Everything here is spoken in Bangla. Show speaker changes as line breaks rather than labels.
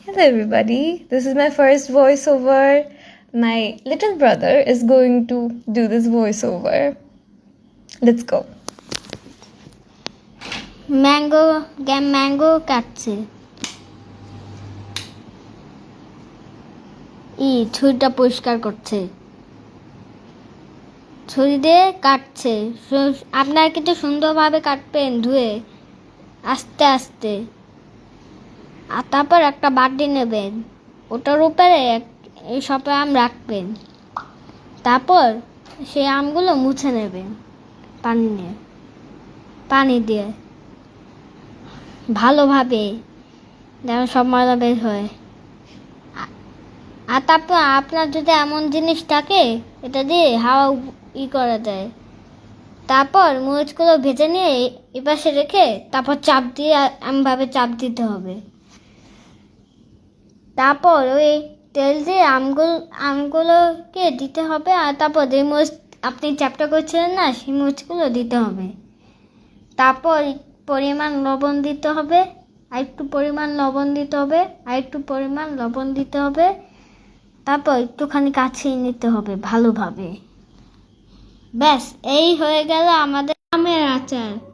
Hello, everybody. This is my first voiceover. My little brother is going to do this voiceover. Let's go.
Mango কাটছে ছুরিটা পরিষ্কার করছে ছুরি দিয়ে কাটছে আপনারা কিন্তু সুন্দরভাবে কাটবেন ধুয়ে আস্তে আস্তে আর তারপর একটা বাটি নেবেন ওটার উপরে সব আম রাখবেন তারপর সেই আমগুলো মুছে নেবেন পানি দিয়ে ভালোভাবে যেন সব ময়লা বের হয় আর তারপর আপনার যদি এমন জিনিস থাকে এটা দিয়ে হাওয়া করা যায় তারপর মরিচগুলো ভেজে নিয়ে এপাশে রেখে তারপর চাপ দিয়ে এমনভাবে চাপ দিতে হবে তারপর ওই তেল দিয়ে আমগুলোকে দিতে হবে আর তারপর যে মরিচ আপনি চ্যাপটা করছিলেন না সেই মরিচগুলো দিতে হবে তারপর পরিমাণ লবণ দিতে হবে আর একটু পরিমাণ লবণ দিতে হবে তারপর একটুখানি কাছিয়ে নিতে হবে ভালোভাবে ব্যাস এই হয়ে গেল আমাদের আমের আচার